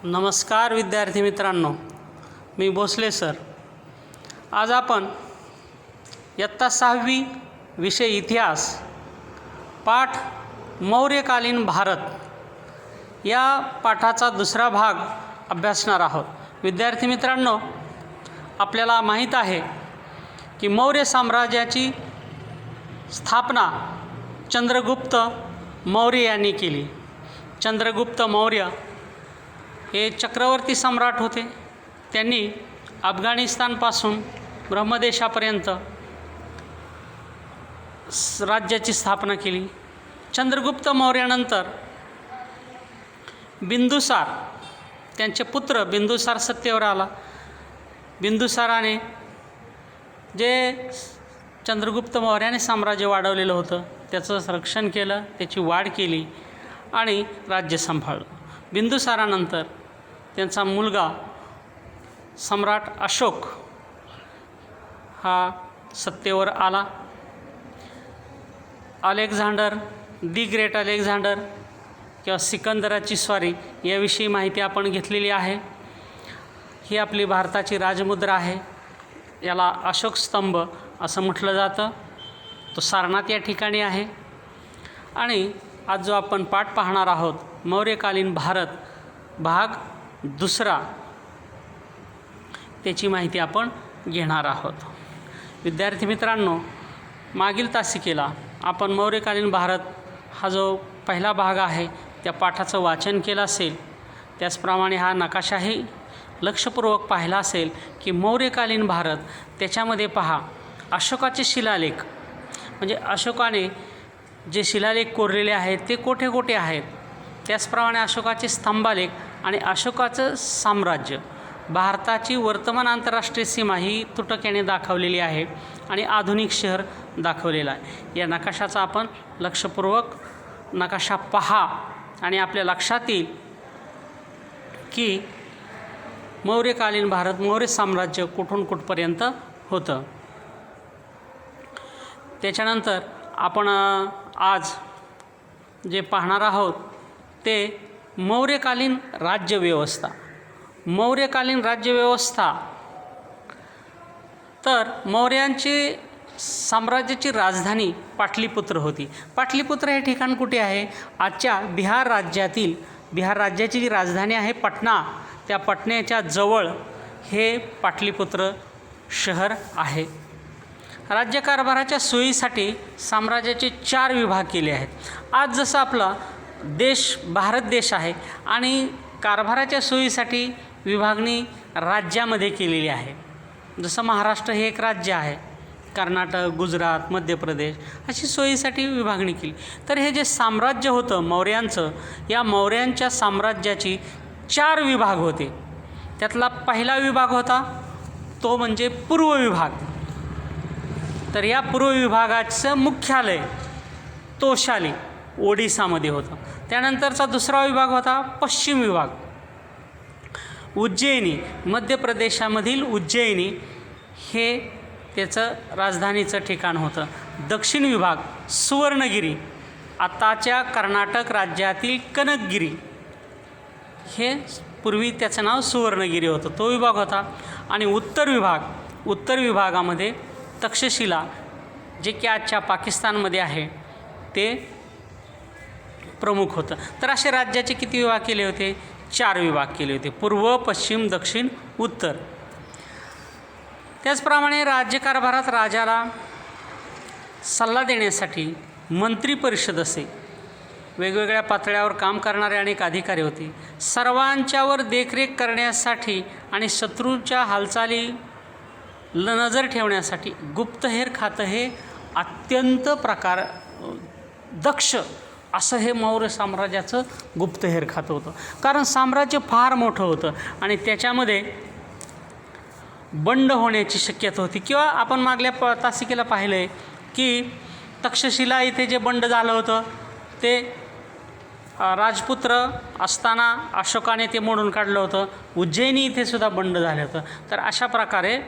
नमस्कार विद्यार्थी मित्रांनो, मी भोसले सर. आज आपण इयत्ता 6वी विषय इतिहास पाठ मौर्यकालीन भारत या पाठाचा दुसरा भाग अभ्यासणार आहोत. विद्यार्थी मित्रांनो, आपल्याला माहीत आहे की मौर्य साम्राज्याची स्थापना चंद्रगुप्त मौर्य यांनी केली. चंद्रगुप्त मौर्य हे चक्रवर्ती सम्राट होते. त्यांनी अफगाणिस्तानपासून ब्रह्मदेशापर्यंत राज्याची स्थापना केली. चंद्रगुप्त मौर्यानंतर बिंदुसार, त्यांचे पुत्र बिंदुसार सत्तेवर आला. बिंदुसाराने जे चंद्रगुप्त मौर्याने साम्राज्य वाढवलेलं होतं त्याचं संरक्षण केलं, त्याची वाढ केली आणि राज्य सांभाळलं. बिंदुसारानंतर त्यांचा मुलगा सम्राट अशोक हा सत्तेवर आला. अलेक्झांडर दी ग्रेट अलेक्झांडर किंवा सिकंदराची स्वारी याविषयी माहिती आपण घेतलेली आहे. ही आपली भारताची राजमुद्रा आहे. याला अशोक स्तंभ असं म्हटलं जातं. तो सारनाथ या ठिकाणी आहे. आणि आज जो आपण पाठ पाहणार आहोत मौर्यकालीन भारत भाग दुसरा, त्याची माहिती आपण घेणार आहोत. विद्यार्थी मित्रांनो, मागील तासिकेला आपण मौर्यकालीन भारत हा जो पहिला भाग आहे त्या पाठाचं वाचन केलं असेल. त्याचप्रमाणे हा नकाशाही लक्षपूर्वक पाहिला असेल की मौर्यकालीन भारत, त्याच्यामध्ये पहा अशोकाचे शिलालेख, म्हणजे अशोकाने जे शिलालेख कोरलेले आहेत ते कोठे कोठे आहेत. त्याचप्रमाणे अशोकाचे स्तंभालेख आणि अशोकाचं साम्राज्य, भारताची वर्तमान आंतरराष्ट्रीय सीमा ही तुटक्याने दाखवलेली आहे आणि आधुनिक शहर दाखवलेलं आहे. या नकाशाचा आपण लक्षपूर्वक नकाशा पहा आणि आपल्या लक्षात येईल की मौर्यकालीन भारत, मौर्य साम्राज्य कुठून कुठपर्यंत होतं. त्याच्यानंतर आपण आज जे पाहणार आहोत ते मौर्यकालीन राज्यव्यवस्था. मौर्यकालीन राज्यव्यवस्था तर मौर्यांची साम्राज्याची राजधानी पाटलीपुत्र होती. पाटलीपुत्र हे ठिकाण कुठे आहे? आजच्या बिहार राज्यातील, बिहार राज्याची जी राजधानी आहे पटना, त्या पटण्याच्या जवळ हे पाटलीपुत्र शहर आहे. राज्यकारभाराच्या सोयीसाठी साम्राज्याचे 4 विभाग केले आहेत. आज जसं आपला देश भारत देश आहे आणि कारभाराच्या सोयीसाठी विभागणी राज्यामध्ये केलेली आहे. जसं महाराष्ट्र हे एक राज्य आहे, कर्नाटक, गुजरात, मध्य प्रदेश अशी सोयीसाठी विभागणी केली. तर हे जे साम्राज्य होतं मौर्यांचं, या मौर्यांच्या साम्राज्याची 4 विभाग होते. त्यातला पहिला विभाग होता तो म्हणजे पूर्व विभाग. तर या पूर्व विभागाचं मुख्यालय तोशाली ओडिसामध्ये होतं. त्यानंतरचा दुसरा विभाग होता पश्चिम विभाग, उज्जैनी, मध्य प्रदेशामधील उज्जैनी हे त्याचं राजधानीचं ठिकाण होतं. दक्षिण विभाग सुवर्णगिरी, आताच्या कर्नाटक राज्यातील कनकगिरी, हे पूर्वी त्याचं नाव सुवर्णगिरी होतं, तो विभाग होता. आणि उत्तर विभाग, उत्तर विभागामध्ये तक्षशिला, जे की आजच्या पाकिस्तानमध्ये आहे, ते प्रमुख होतं. तर असे राज्याचे किती विभाग केले होते? 4 विभाग केले होते, पूर्व, पश्चिम, दक्षिण, उत्तर. त्याचप्रमाणे राज्यकारभारात राजाला सल्ला देण्यासाठी मंत्री परिषद असे, वेगवेगळ्या पातळ्यावर काम करणारे अनेक अधिकारी होते. सर्वांच्यावर देखरेख करण्यासाठी आणि शत्रूच्या हालचाली नजर ठेवण्यासाठी गुप्तहेर खातं हे अत्यंत दक्ष असं हे मौर्य साम्राज्याचं गुप्तहेर खातं होतं. कारण साम्राज्य फार मोठं होतं आणि त्याच्यामध्ये बंड होण्याची शक्यता होती. किंवा आपण मागल्या तासिकेला पाहिलं आहे की तक्षशिला इथे जे बंड झालं होतं ते राजपुत्र असताना अशोकाने ते मोडून काढलं होतं. उज्जैनी इथे सुद्धा बंड झालं होतं. तर अशा प्रकारे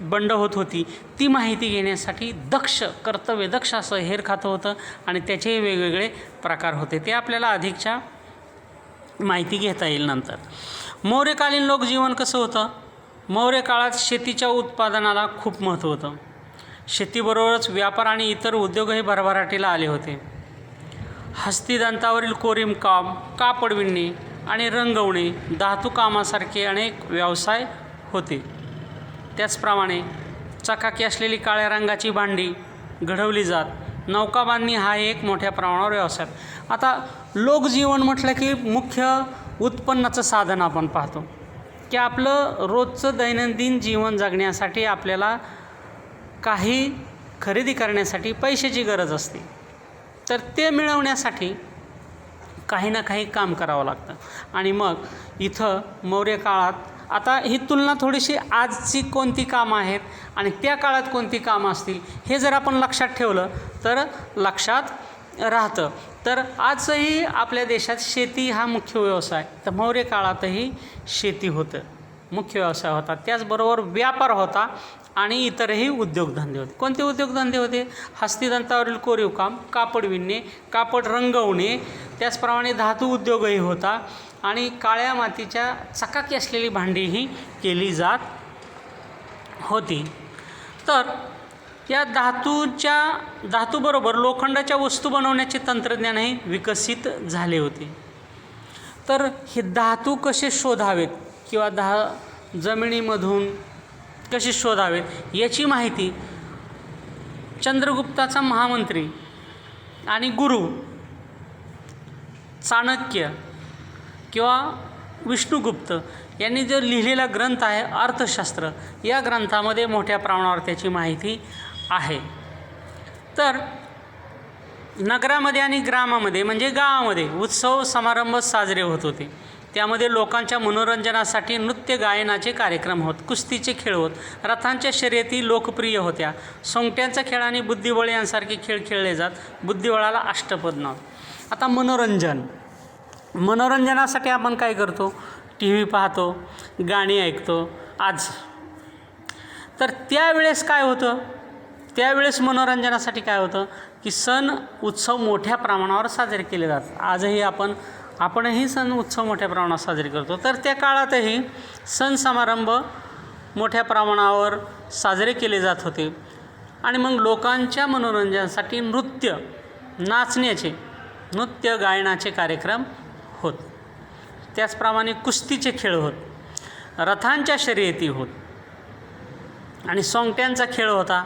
बंड होत होती. ती माहिती घेण्यासाठी दक्ष, कर्तव्यदक्ष असं हेर खातं होतं आणि त्याचेही वेगवेगळे प्रकार होते. ते आपल्याला अधिकच्या माहिती घेता येईल नंतर. मौर्यकालीन लोकजीवन कसं होतं? मौर्य काळात शेतीच्या उत्पादनाला खूप महत्त्व होतं. शेतीबरोबरच व्यापार आणि इतर उद्योगही भरभराटीला आले होते. हस्तिदंतावरील कोरीव काम, कापड विणणे आणि रंगवणे, धातू कामासारखे अनेक व्यवसाय होते. त्याचप्रमाणे चकाकी असलेली काळ्या रंगाची भांडी घडवली जात. नौका बांधणी हा एक मोठ्या प्रमाणावर व्यवसाय. आता लोकजीवन म्हटलं की मुख्य उत्पन्नाचं साधन आपण पाहतो की आपलं रोजचं दैनंदिन जीवन जगण्यासाठी आपल्याला काही खरेदी करण्यासाठी पैशाची गरज असते. तर ते मिळवण्यासाठी काही ना काही काम करावं लागतं. आणि मग इथं मौर्य काळात आता ही तुलना थोडीशी आजची कोणती कामं आहेत आणि त्या काळात कोणती कामं असतील हे जर आपण लक्षात ठेवलं तर लक्षात राहतं. तर आजही आपल्या देशात शेती हा मुख्य व्यवसाय, तर मौर्य काळातही शेती होतं, मुख्य व्यवसाय होता. त्याचबरोबर व्यापार होता आणि इतरही उद्योगधंदे होते. कोणते उद्योगधंदे होते? हस्तिदंतावरील कोरीव काम, कापड विणणे, कापड रंगवणे, त्याचप्रमाणे धातू उद्योगही होता आणि काळ्या मातीच्या चकाकी असलेली भांडीही केली जात होती. तर या धातूबरोबर लोखंडाच्या वस्तू बनवण्याचे तंत्रज्ञानही विकसित झाले होते. तर हे धातू कसे शोधावेत किंवा जमिनीमधून कसे शोधावेत याची माहिती चंद्रगुप्ताचा महामंत्री आणि गुरु चाणक्य किंवा विष्णुगुप्त यांनी जो लिहिलेला ग्रंथ आहे अर्थशास्त्र, या ग्रंथामध्ये मोठ्या प्रमाणावर त्याची माहिती आहे. तर नगरामध्ये आणि ग्रामामध्ये म्हणजे गावामध्ये उत्सव समारंभ साजरे होत होते. त्यामध्ये लोकांच्या मनोरंजनासाठी नृत्य गायनाचे कार्यक्रम होत, कुस्तीचे खेळ होत, रथांच्या शर्यती लोकप्रिय होत्या, सोंगट्यांचा खेळ आणि बुद्धिबळ यांसारखे खेळ खेळले जात. बुद्धिबळाला अष्टपद नाव. आता मनोरंजनासाठी आपण काय करतो? टी व्ही पाहतो, गाणी ऐकतो. आज तर त्यावेळेस काय होतं? त्यावेळेस मनोरंजनासाठी काय होतं की सण उत्सव मोठ्या प्रमाणावर साजरे केले जातात. आजही आपणही सण उत्सव मोठ्या प्रमाणात साजरे करतो. तर त्या काळातही सण समारंभ मोठ्या प्रमाणावर साजरे केले जात होते. आणि मग लोकांच्या मनोरंजनासाठी नृत्य गायनाचे कार्यक्रम होत. त्याचप्रमाणे कुस्तीचे खेळ होत, रथांच्या शर्यती होत आणि सोंगट्यांचा खेळ होता,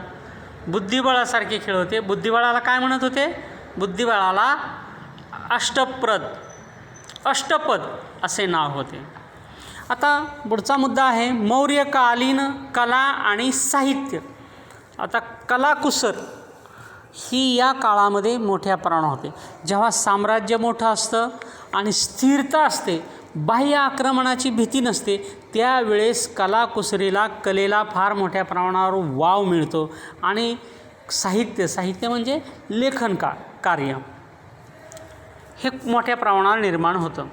बुद्धिबळासारखे खेळ होते. बुद्धिबळाला काय म्हणत होते? बुद्धिबळाला अष्टपद असे नाव होते. आता पुढचा मुद्दा आहे मौर्यकालीन कला आणि साहित्य. आता कलाकुसर ही या काळामध्ये मोठ्या प्रमाणात होते. जेव्हा साम्राज्य मोठं असतं आणि स्थिरता असते, बाह्य आक्रमणाची भीती नसते, त्यावेळेस कलेला फार मोठ्या प्रमाणावर वाव मिळतो. आणि साहित्य म्हणजे लेखन कार्य हे मोठ्या प्रमाणावर निर्माण होतं.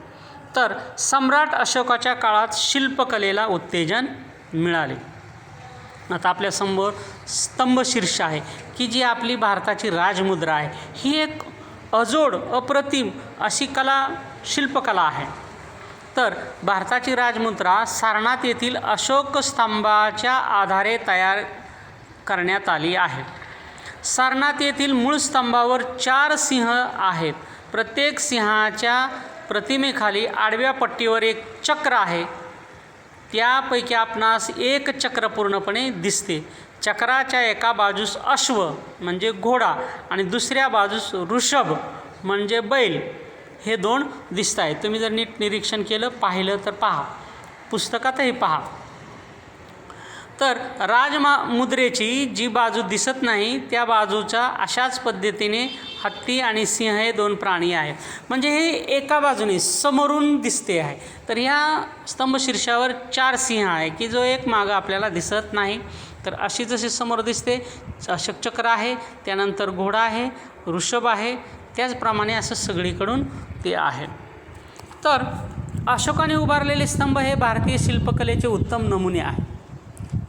तर सम्राट अशोकाच्या काळात शिल्पकलेला उत्तेजन मिळाले. आता आपल्यासमोर स्तंभशीर्ष आहे की जी आपली भारताची राजमुद्रा आहे. ही एक अजोड अप्रतिम अशी शिल्पकला आहे. तर भारताची राजमुद्रा सारनाथ येथील अशोक स्तंभाच्या आधारे तयार करण्यात आली आहे. सारनाथ येथील मूळ स्तंभावर 4 सिंह आहेत. प्रत्येक सिंहाच्या प्रतिमेखाली आडव्या पट्टीवर एक चक्र आहे. त्यापैकी आपणास एक चक्र पूर्णपणे दिसते. चक्राच्या एका बाजूस अश्व म्हणजे घोडा आणि दुसऱ्या बाजूस ऋषभ म्हणजे बैल हे 2 दिसत आहेत. तुम्ही जर नीट निरीक्षण पाहिलं तर पहा, पुस्तकातही पहा. तर राजमुद्रेची जी बाजू दिसत नाही त्या बाजूच्या अशाच पद्धतीने हत्ती आणि सिंह हे 2 प्राणी आहेत. म्हणजे हे एका बाजूने समोरून दिसते आहे. तर ह्या स्तंभशीर्षावर 4 सिंह आहे की जो एक मागं आपल्याला दिसत नाही. तर अशी जशी समोर दिसते अशोक चक्र आहे, त्यानंतर घोडा आहे, ऋषभ आहे, त्याचप्रमाणे असं सगळीकडून ते आहे. तर अशोकाने उभारलेले स्तंभ हे भारतीय शिल्पकलेचे उत्तम नमुने आहे.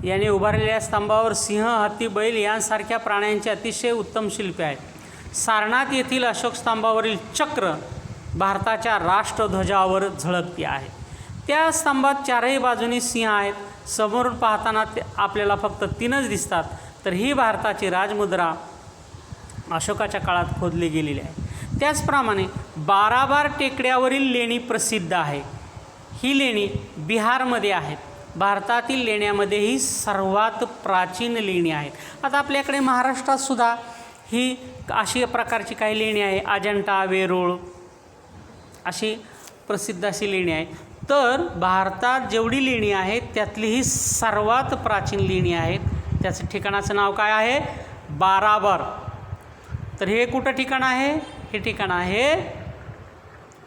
याने उभारलेल्या स्तंभावर सिंह, हत्ती, बैल यांसारख्या प्राण्यांचे अतिशय उत्तम शिल्पे आहेत. सारनाथ येथील अशोक स्तंभावरील चक्र भारताच्या राष्ट्रध्वजावर झळकती आहे. त्या स्तंभात चारही बाजूनी सिंह आहेत. समोरून पाहताना ते आपल्याला फक्त 3च दिसतात. तर ही भारताची राजमुद्रा अशोकाच्या काळात खोदली गेलेली आहे. त्याचप्रमाणे 12 टेकड्यावरील लेणी प्रसिद्ध आहे. ही लेणी बिहारमध्ये आहेत. भारतातील लेण्यांमध्ये ही सर्वात प्राचीन लेणी आहेत. आता आपल्याकडे महाराष्ट्रात सुद्धा ही अशी प्रकारची काही लेणी आहे. अजंठा, वेरूळ अशी प्रसिद्ध अशी लेणी आहे. तर भारतात जेवढी लेणी आहेत त्यातली ही सर्वात प्राचीन लेणी आहेत. त्याचं ठिकाणाचं नाव काय आहे? बाराबर. तर हे कुठं ठिकाण आहे? हे ठिकाण आहे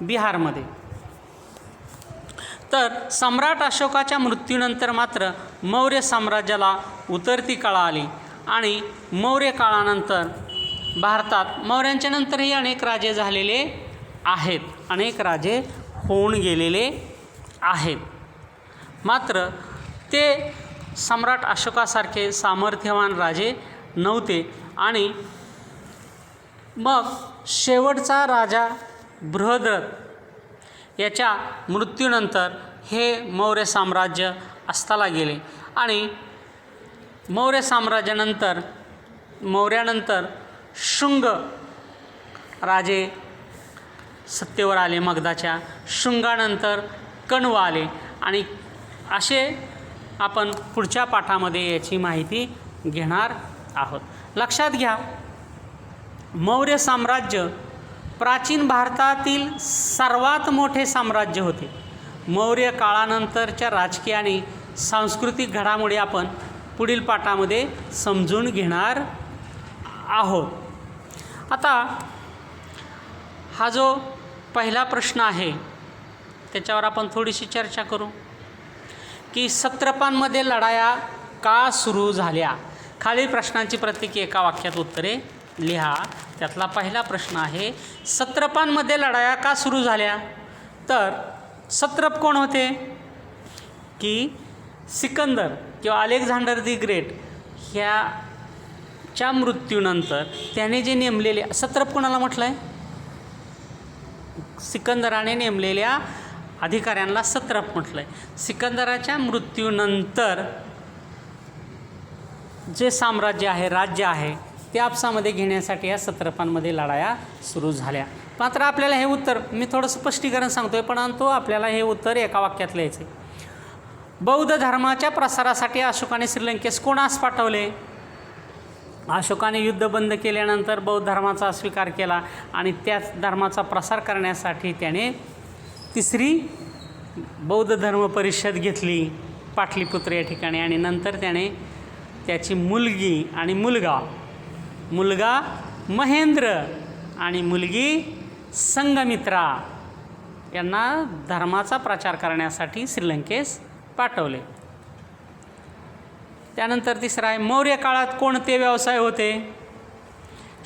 बिहारमध्ये. तर सम्राट अशोकाच्या मृत्यूनंतर मात्र मौर्य साम्राज्याला उतरती कळा आली आणि मौर्य काळानंतर भारतात मौर्यांच्या नंतरही अनेक राजे झालेले आहेत. अनेक राजे होऊन गेलेले आहेत. मात्र ते सम्राट अशोकासारखे सामर्थ्यवान राजे नव्हते. आणि मग शेवटचा राजा बृहद्रथ याच्या मृत्यूनंतर हे मौर्य साम्राज्य अस्ताला गेले. आणि मौर्य साम्राज्यानंतर मौर्यानंतर शुंग राजे सत्तेवर आले. मगधाच्या शुंगानंतर कण्व आले. आणि असे आपण पुढच्या पाठामध्ये याची माहिती घेणार आहोत. लक्षात घ्या, मौर्य साम्राज्य प्राचीन भारतातील सर्वात मोठे साम्राज्य होते. मौर्य काळानंतरच्या राजकीय आणि सांस्कृतिक घडामोडी आपण पुढील पाठामध्ये समजून घेणार आहोत. आता हा जो पहिला प्रश्न आहे त्याच्यावर आपण थोडीशी चर्चा करू की सत्रपांमध्ये लढाया का सुरू झाल्या. खालील प्रश्नांची प्रत्येकी एका वाक्यात उत्तरे लिहा. त्यातला पहिला प्रश्न आहे, सत्रपांमध्ये लढाया का सुरू झाल्या. तर सत्रप कोण होते की सिकंदर किंवा अलेक्झांडर दी ग्रेट ह्याच्या मृत्यूनंतर त्याने जे नेमलेले सत्रप कोणाला म्हटलं आहे? सिकंदराने नेमलेल्या अधिकाऱ्यांना सत्रप म्हटलं आहे. सिकंदराच्या मृत्यूनंतर जे साम्राज्य आहे, राज्य आहे, ते आपसामध्ये घेण्यासाठी या सत्रपांमध्ये लढाया सुरू झाल्या. मात्र आपल्याला हे उत्तर मी थोडंसं स्पष्टीकरण सांगतोय, परंतु आपल्याला हे उत्तर एका वाक्यात लिहायचे. बौद्ध धर्माच्या प्रसारासाठी अशोकाने श्रीलंकेस कोणास पाठवले. अशोकाने युद्ध बंद केल्यानंतर बौद्ध धर्माचा स्वीकार केला आणि त्याच धर्माचा प्रसार करण्यासाठी त्याने 3री बौद्ध धर्म परिषद घेतली पाटलीपुत्र या ठिकाणी. आणि नंतर त्याने त्याची मुलगी आणि मुलगा महेंद्र आणि मुलगी संघमित्रा यांना धर्माचा प्रचार करण्यासाठी श्रीलंकेस पाठवले. त्यानंतर 3रा आहे, मौर्य काळात कोणते व्यवसाय होते.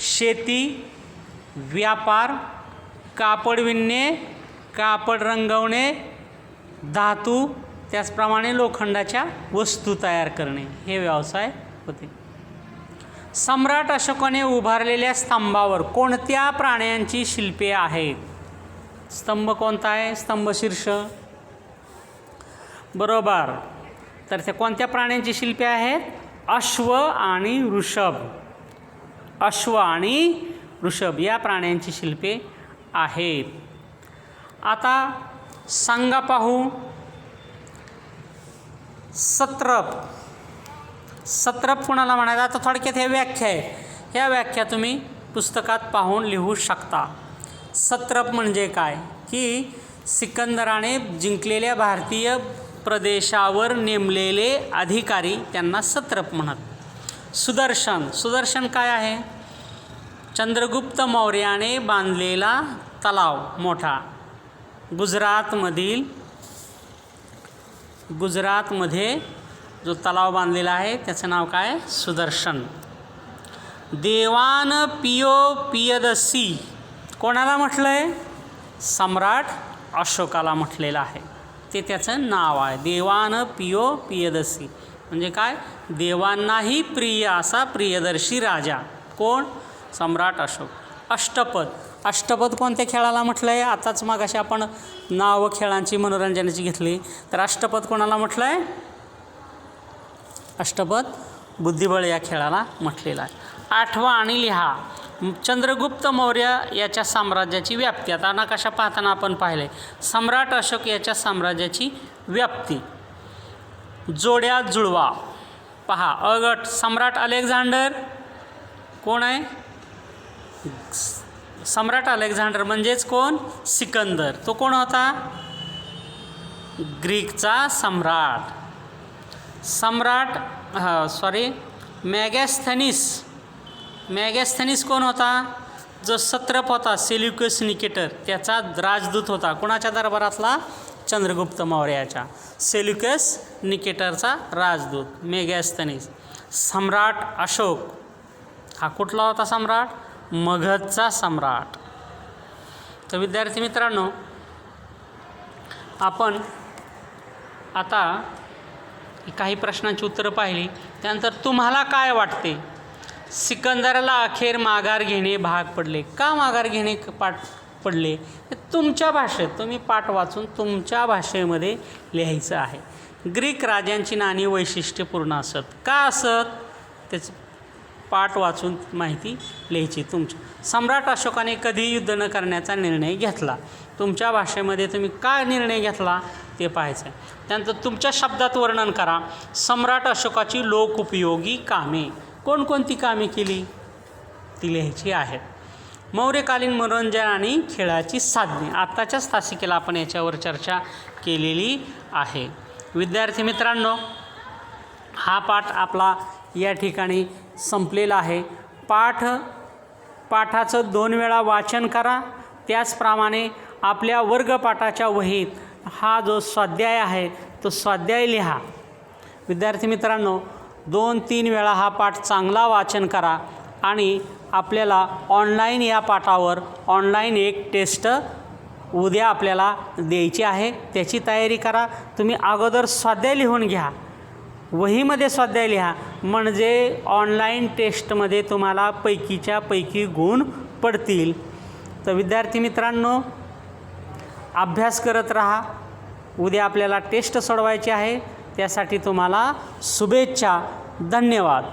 शेती, व्यापार, कापड विणणे, कापड रंगवणे, धातू, त्याचप्रमाणे लोखंडाच्या वस्तू तयार करणे हे व्यवसाय होते. सम्राट अशोकाने उभारलेल्या स्तंभावर कोणत्या प्राण्यांची शिल्पे आहेत. स्तंभ कोणता आहे? स्तंभशीर्ष. बरोबर. तर त्या कोणत्या प्राण्यांची शिल्पे आहेत? अश्व आणि वृषभ. अश्व आणि वृषभ या प्राण्यांची शिल्पे आहेत. आता सांगा पाहू, सत्रप कोणाला म्हणायचं. आता थोडक्यात हे व्याख्या आहे. ह्या व्याख्या तुम्ही पुस्तकात पाहून लिहू शकता. सत्रप म्हणजे काय की सिकंदराने जिंकलेल्या भारतीय प्रदेशावर नेमलेले अधिकारी त्यांना सत्रप म्हणत. सुदर्शन काय आहे? चंद्रगुप्त मौर्याने बांधलेला तलाव मोठा गुजरातमध्ये जो तलाव बांधलेला आहे त्याचं नाव काय? सुदर्शन. देवान पियदसी कोणाला म्हटलं आहे? सम्राट अशोकाला म्हटलेलं आहे. ते त्याचं नाव आहे. देवान पियदसी म्हणजे काय? देवांनाही प्रिय असा प्रियदर्शी राजा. कोण? सम्राट अशोक. अष्टपद. अष्टपद कोणत्या खेळाला म्हटलं आहे? आताच मगाशी आपण नाव खेळांची मनोरंजनाची घेतली. तर अष्टपद कोणाला म्हटलं आहे? अष्टपद बुद्धिबळ या खेळाला म्हटलेलं आहे. आठवा आणि लिहा. चंद्रगुप्त मौर्य याच्या साम्राज्याची व्याप्ती. आता नकाशा पाहताना आपण पाहिले सम्राट अशोक याच्या साम्राज्याची व्याप्ती. जोड्या जुळवा. पहा अ गट सम्राट अलेक्झांडर कोण आहे? सम्राट अलेक्झांडर म्हणजेच कोण? सिकंदर. तो कोण होता? ग्रीकचा सम्राट. मॅगॅस्थनीस कोण होता? जो सत्रप होता सेल्युकस निकेटर त्याचा राजदूत होता. कोणाच्या दरबारातला? चंद्रगुप्त मौर्याच्या. सेल्युकस निकेटरचा राजदूत मॅगॅस्थनीस. सम्राट अशोक हा कुठला होता सम्राट? मगधचा सम्राट. तर विद्यार्थी मित्रांनो, आपण आता काही प्रश्नांची उत्तरं पाहिली. त्यानंतर तुम्हाला काय वाटते? सिकंदराला अखेर माघार घेणे भाग पडले. का माघार घेणे पडले? तुमच्या भाषेत तुम्ही पाठ वाचून तुमच्या भाषेमध्ये लिहायचं आहे. ग्रीक राजांची नाणी वैशिष्ट्यपूर्ण असत. का असत? त्याचं पाठ वाचून माहिती लिहायची तुमच्या. सम्राट अशोकाने कधी युद्ध न करण्याचा निर्णय घेतला. तुमच्या भाषेमध्ये तुम्ही काय निर्णय घेतला ते पाहायचं आहे. त्यानंतर तुमच्या शब्दात वर्णन करा. सम्राट अशोकाची लोकोपयोगी कामे. कोणकोणती कामे केली ती लिहायची आहेत. मौर्यकालीन मनोरंजन आणि खेळाची साधने. आत्ताच्याच तासिकेला आपण याच्यावर चर्चा केलेली आहे. विद्यार्थी मित्रांनो, हा पाठ आपला या ठिकाणी संपलेला आहे. पाठाचं 2 वेळा वाचन करा. त्याचप्रमाणे आपल्या वर्गपाठाच्या वहीत हा जो स्वाध्याय आहे तो स्वाध्याय लिहा. विद्यार्थी मित्रांनो, 2-3 वेळा हा पाठ चांगला वाचन करा आणि आपल्याला ऑनलाईन या पाठावर ऑनलाईन एक टेस्ट उद्या आपल्याला द्यायची आहे. त्याची तयारी करा. तुम्ही अगोदर स्वाध्याय लिहून घ्या. वहीमध्ये स्वाध्याय लिहा म्हणजे ऑनलाईन टेस्टमध्ये तुम्हाला पैकीच्या पैकी गुण पडतील. तर विद्यार्थी मित्रांनो, अभ्यास करत राहा. उद्या आपल्याला टेस्ट सोडवायची आहे. त्यासाठी तुम्हाला शुभेच्छा. धन्यवाद.